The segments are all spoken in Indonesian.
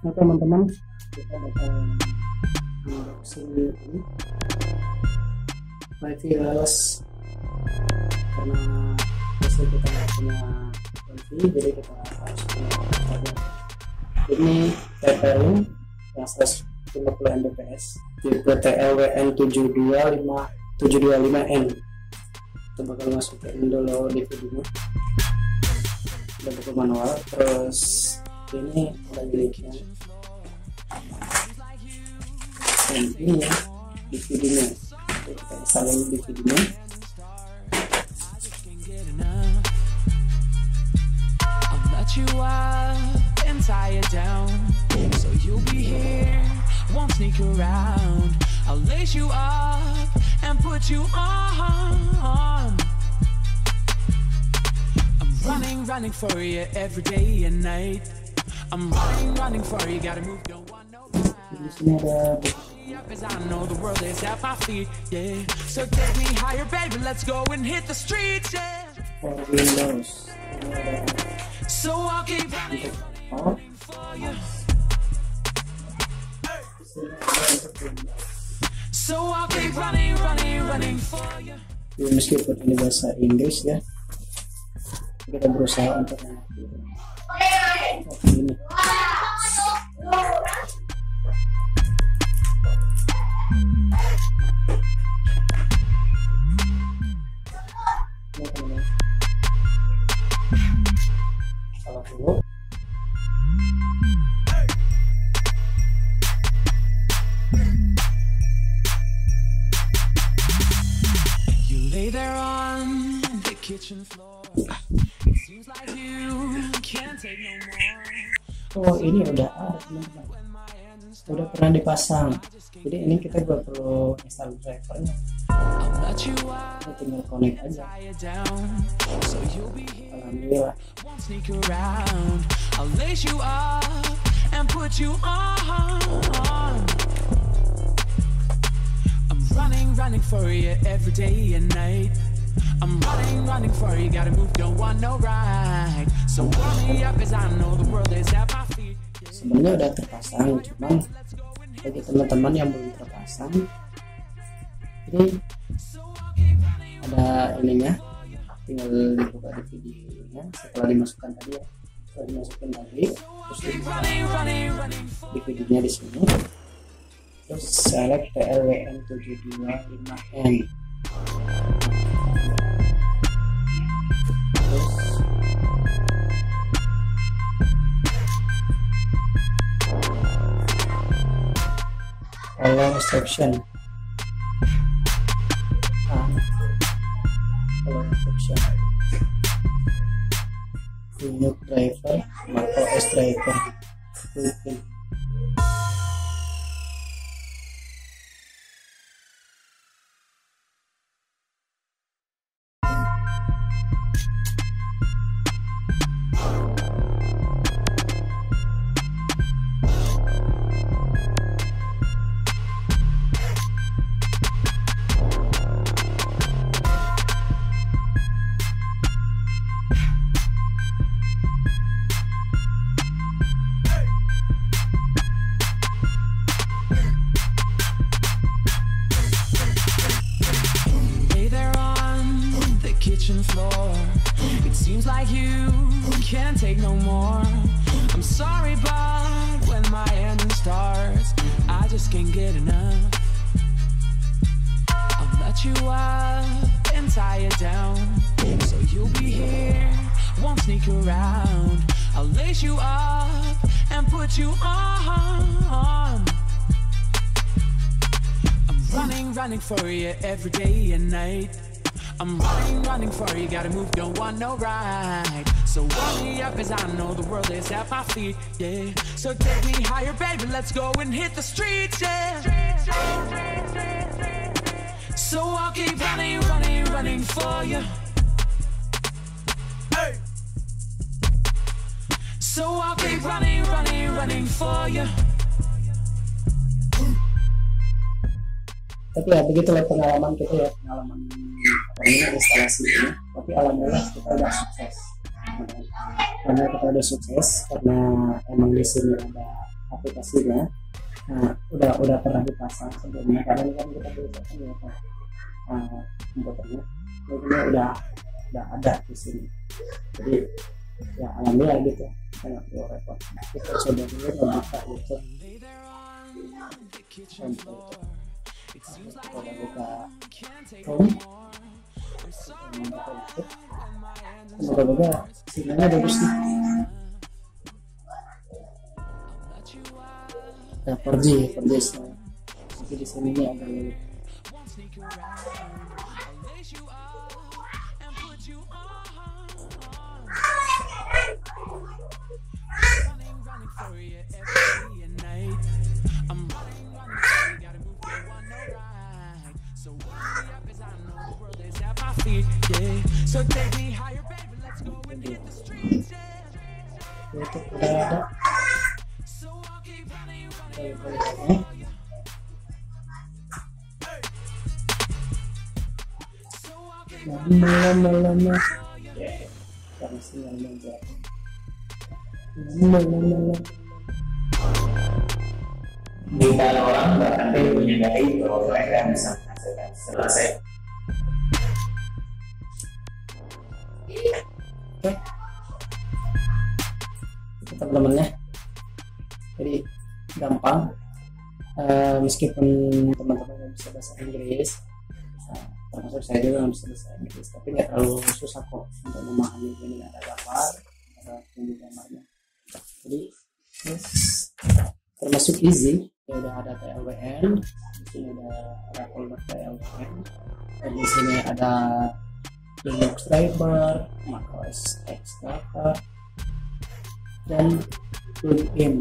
Nah teman-teman, kita bakal unboxing ini wifi wireless, karena biasanya kita nggak punya wifi, jadi kita harus punya tablet. Ini Autorun yang 150 Mbps tipe TLWN725N. Kita bakal masukin dulu DVD-nya, ada buku manual, terus ini ada linknya, dan ini ya DVD-nya. Kita install dulu DVD-nya. You up and tie it down, so you'll be here, won't sneak around. I'll lace you up and put you on. I'm running for you every day and night. I'm running for you, gotta move, don't want no cause I know the world is at my feet, yeah. So take me higher, baby, let's go and hit the streets, yeah. For Windows. So I'll keep running for you. So I'll keep running for you. Ya, meskipun ini bahasa Inggris ya, kita berusaha untuk mengerti. Ini. Salah dulu. You lay there on the kitchen floor. Seems like you can't take no more. Oh, ini udah ada teman-teman, udah pernah dipasang. Jadi ini kita juga perlu install drivernya. Kita tinggal connect aja. Alhamdulillah. I'll lace you up and put you on. I'm running for you every day and night. I'm running for you, gotta move, don't want no ride. So warm me up as I know the world is at my feet. Sebenarnya udah terpasang, cuman bagi teman-teman yang belum terpasang, ini ada ininya, tinggal dibuka di videonya setelah dimasukkan tadi ya. Setelah dimasukin tadi, terus di videonya di sini, terus select TLWN725N. All instruction, Windows driver, OS driver, floor. It seems like you can't take no more. I'm sorry, but when my engine starts, I just can't get enough. I'll let you up and tie it down, so you'll be here, won't sneak around. I'll lace you up and put you on. I'm running for you every day and night. I'm running for you, gotta move, don't want no ride. So warm me up as I know the world is at my feet, yeah. So take me higher, baby, let's go and hit the streets, yeah. So I'll keep running for you. So I'll keep running for you. Tapi ya begitulah pengalaman kita ya, pengalaman ini instalasi ini. Tapi alhamdulillah kita udah sukses. Karena kita udah sukses karena emang di sini ada aplikasinya. Nah, udah pernah dipasang sebelumnya karena ini kan kita biasakan ya komputernya. Ini udah ada di sini. Jadi ya alhamdulillah gitu, kita nggak perlu repot. Kita coba dulu membuka YouTube. Kita buka Chrome. Semoga sinyalnya bagus nih. Nah, pergi tapi di sini agak lulus. YouTube udah ada. Lama karena sinyalnya enggak. Jutaan orang bahkan menyadari bahwa mereka bisa menghasilkan selesai. Oke, teman-temannya, jadi gampang. Meskipun teman-teman yang bisa bahasa Inggris, termasuk saya juga yang bisa bahasa Inggris, tapi nggak terlalu susah kok untuk memahami. Ini ada gambar, ada tunjuk gambarnya, jadi termasuk easy. Ya udah ada TLWN, di sini ada folder TLWN, dan di sini ada Windows Driver, macOS X Driver, dan plugin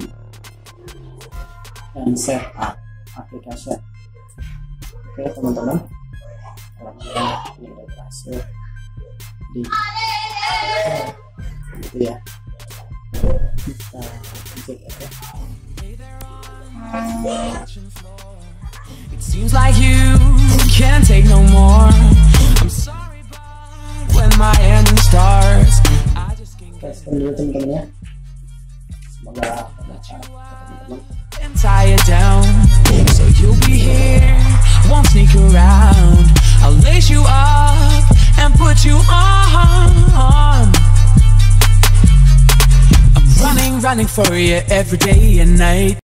dan setup aplikasi. Oke teman-teman, alhamdulillah ini udah berhasil di gitu ya. Kita cek ya. It seems like you can't take no more. I'm sorry, but when my ending starts, I just can't get dulu teman-teman ya. Semoga teman-teman and tie it down. So you'll be here, won't sneak around. I'll lace you up and put you on. I'm running for you every day and night.